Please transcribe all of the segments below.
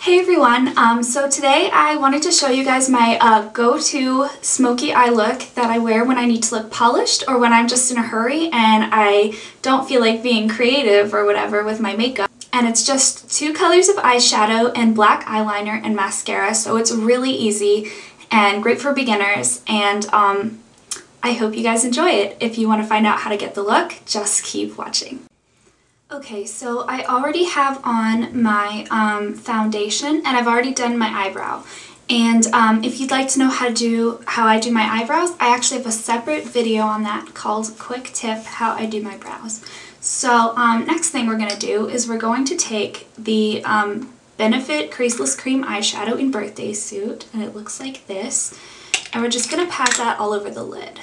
Hey everyone, so today I wanted to show you guys my go-to smoky eye look that I wear when I need to look polished or when I'm just in a hurry and I don't feel like being creative or whatever with my makeup. And it's just 2 colors of eyeshadow and black eyeliner and mascara, so it's really easy and great for beginners, and I hope you guys enjoy it. If you want to find out how to get the look, just keep watching. Okay, so I already have on my foundation and I've already done my eyebrow. And if you'd like to know how I do my eyebrows, I actually have a separate video on that called Quick Tip How I Do My Brows. So next thing we're going to do is we're going to take the Benefit Creaseless Cream Eyeshadow in Birthday Suit, and it looks like this. And we're just going to pat that all over the lid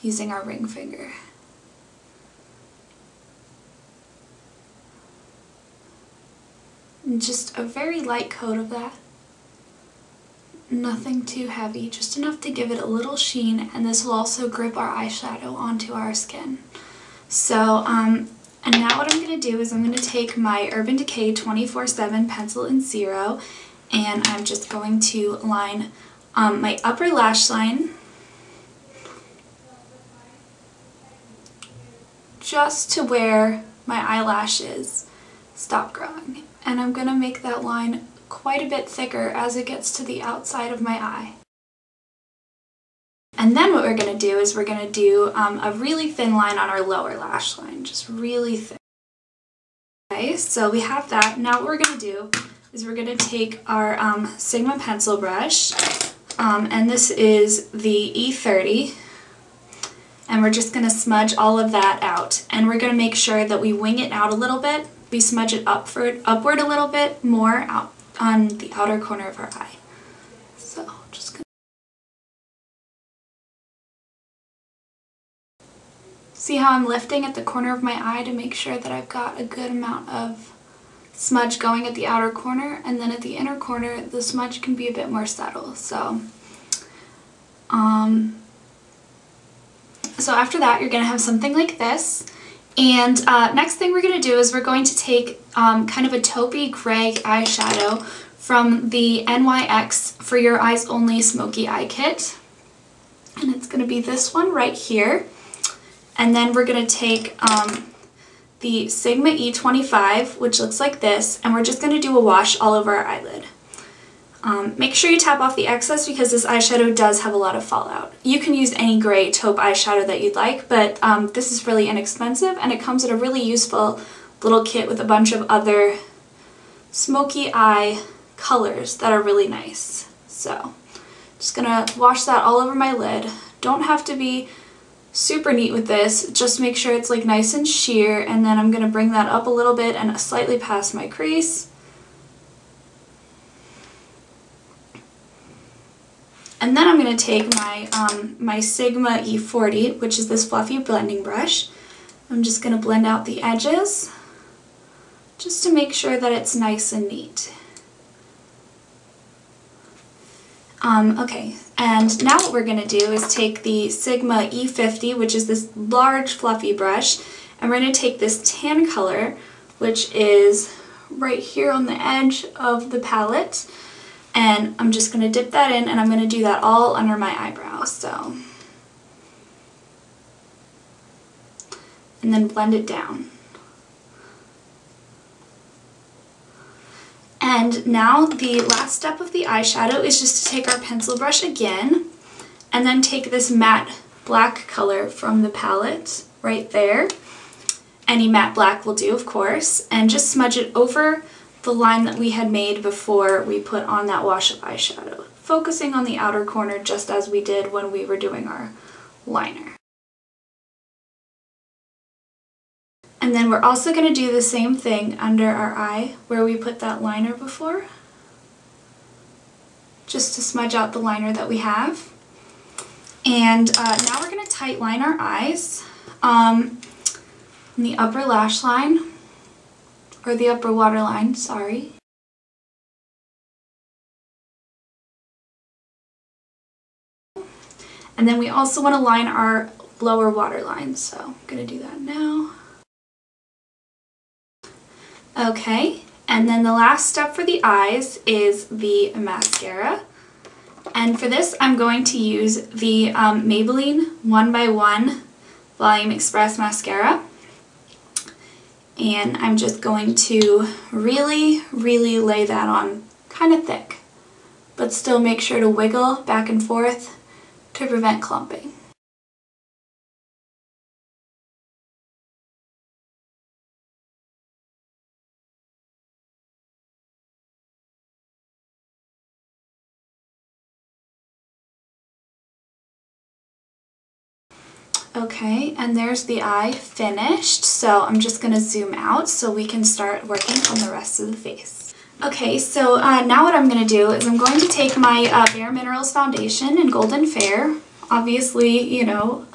using our ring finger. Just a very light coat of that. Nothing too heavy, just enough to give it a little sheen, and this will also grip our eyeshadow onto our skin. So, and now what I'm going to do is I'm going to take my Urban Decay 24/7 Pencil in Zero, and I'm just going to line my upper lash line just to where my eyelashes stop growing. And I'm going to make that line quite a bit thicker as it gets to the outside of my eye. And then what we're going to do is we're going to do a really thin line on our lower lash line, just really thin. Okay, so we have that. Now what we're going to do is we're going to take our Sigma pencil brush, and this is the E30, and we're just going to smudge all of that out. And we're going to make sure that we wing it out a little bit. We smudge it upward a little bit more out on the outer corner of our eye. So just gonna see how I'm lifting at the corner of my eye to make sure that I've got a good amount of smudge going at the outer corner, and then at the inner corner the smudge can be a bit more subtle. So so after that you're gonna have something like this. And next thing we're going to do is we're going to take kind of a taupey gray eyeshadow from the NYX For Your Eyes Only Smoky Eye Kit. And it's going to be this one right here. And then we're going to take the Sigma E25, which looks like this, and we're just going to do a wash all over our eyelid. Make sure you tap off the excess because this eyeshadow does have a lot of fallout. You can use any gray taupe eyeshadow that you'd like, but this is really inexpensive and it comes in a really useful little kit with a bunch of other smoky eye colors that are really nice. So, just gonna wash that all over my lid. Don't have to be super neat with this, just make sure it's like nice and sheer, and then I'm gonna bring that up a little bit and slightly past my crease. And then I'm going to take my, my Sigma E40, which is this fluffy blending brush. I'm just going to blend out the edges, just to make sure that it's nice and neat. Okay, and now what we're going to do is take the Sigma E50, which is this large fluffy brush, and we're going to take this tan color, which is right here on the edge of the palette. And I'm just going to dip that in, and I'm going to do that all under my eyebrows. So, and then blend it down. And now the last step of the eyeshadow is just to take our pencil brush again, and then take this matte black color from the palette right there. Any matte black will do, of course, and just smudge it over the line that we had made before we put on that wash of eyeshadow, focusing on the outer corner just as we did when we were doing our liner. And then we're also going to do the same thing under our eye where we put that liner before, just to smudge out the liner that we have. And now we're going to tight line our eyes in the upper lash line, or the upper waterline, sorry. And then we also want to line our lower waterline, so I'm going to do that now. Okay, And then the last step for the eyes is the mascara. And for this, I'm going to use the Maybelline 1x1 Volume Express Mascara. And I'm just going to really, really lay that on kind of thick, but still make sure to wiggle back and forth to prevent clumping. Okay, and there's the eye finished, so I'm just going to zoom out so we can start working on the rest of the face. Okay, so now what I'm going to do is I'm going to take my Bare Minerals foundation in Golden Fair. Obviously, you know,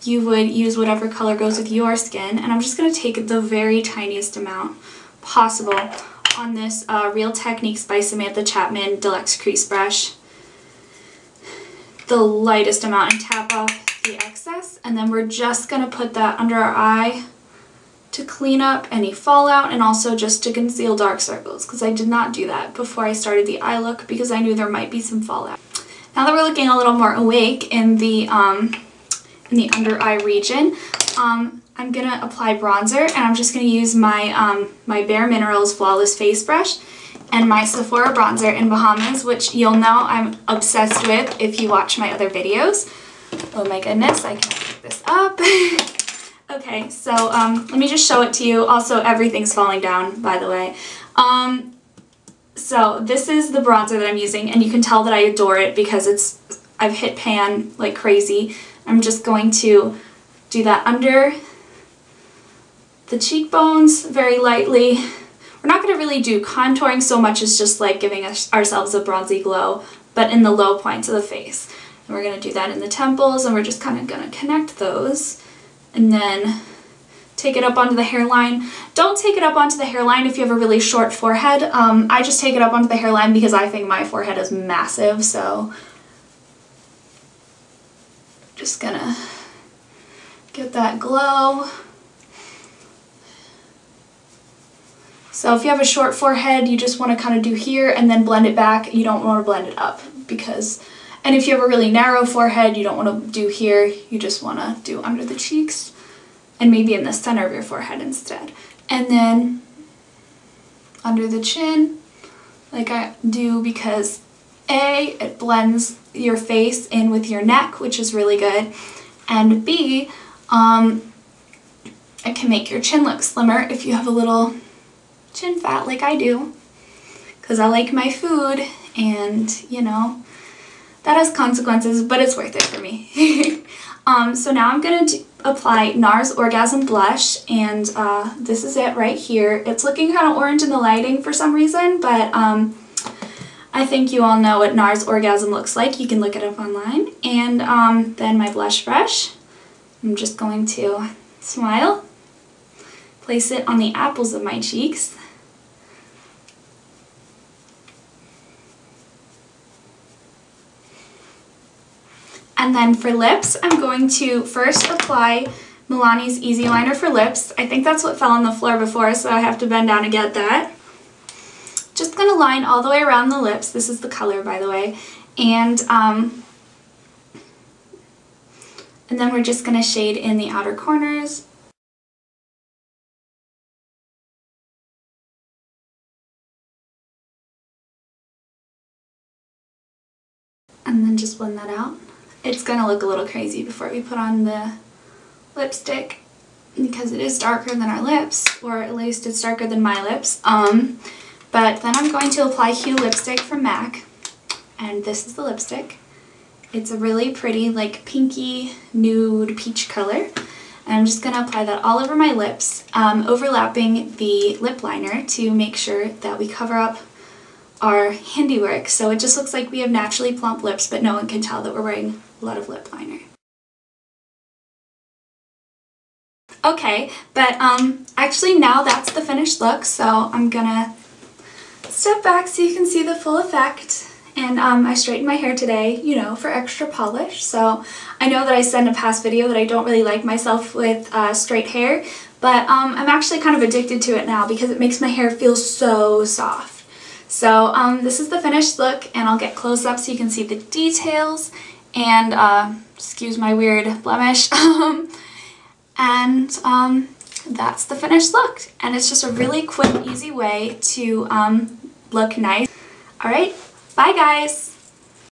you would use whatever color goes with your skin, and I'm just going to take the very tiniest amount possible on this Real Techniques by Samantha Chapman Deluxe Crease Brush. The lightest amount, and tap off the excess, and then we're just going to put that under our eye to clean up any fallout and also just to conceal dark circles, because I did not do that before I started the eye look because I knew there might be some fallout. Now that we're looking a little more awake in the under eye region, I'm gonna apply bronzer, and I'm just gonna use my my Bare Minerals Flawless Face Brush and my Sephora bronzer in Bahamas, which you'll know I'm obsessed with if you watch my other videos. Oh my goodness, I can't pick this up. Okay, so let me just show it to you. Also, everything's falling down, by the way. So this is the bronzer that I'm using, and you can tell that I adore it because I've hit pan like crazy. I'm just going to do that under the cheekbones very lightly. We're not going to really do contouring so much as just like giving ourselves a bronzy glow, but in the low points of the face. And we're going to do that in the temples, and we're just kind of going to connect those and then take it up onto the hairline. Don't take it up onto the hairline if you have a really short forehead. I just take it up onto the hairline because I think my forehead is massive, so just gonna get that glow. So if you have a short forehead, you just want to kind of do here and then blend it back. You don't want to blend it up and if you have a really narrow forehead, you don't want to do here. You just want to do under the cheeks and maybe in the center of your forehead instead. And then under the chin, like I do, because A, it blends your face in with your neck, which is really good, and B, it can make your chin look slimmer if you have a little chin fat like I do, because I like my food, and you know, that has consequences, but it's worth it for me. So now I'm going to apply Nars Orgasm Blush, and this is it right here. It's looking kind of orange in the lighting for some reason, but I think you all know what Nars Orgasm looks like. You can look it up online. And then my blush brush. I'm just going to smile, place it on the apples of my cheeks. And then for lips, I'm going to first apply Milani's Easyliner for lips. I think that's what fell on the floor before, so I have to bend down to get that. Just going to line all the way around the lips. This is the color, by the way. And then we're just going to shade in the outer corners. And then just blend that out. It's going to look a little crazy before we put on the lipstick because it is darker than our lips, or at least it's darker than my lips. But then I'm going to apply Hue lipstick from MAC, and this is the lipstick. It's a really pretty, like, pinky nude peach color. And I'm just going to apply that all over my lips, overlapping the lip liner to make sure that we cover up our handiwork. So it just looks like we have naturally plump lips, but no one can tell that we're wearing a lot of lip liner. Okay, but actually now that's the finished look, so I'm gonna step back so you can see the full effect. And I straightened my hair today, you know, for extra polish. So I know that I said in a past video that I don't really like myself with straight hair, but I'm actually kind of addicted to it now because it makes my hair feel so soft. So this is the finished look, and I'll get close up so you can see the details, and excuse my weird blemish. That's the finished look, and it's just a really quick, easy way to look nice. Alright, bye guys!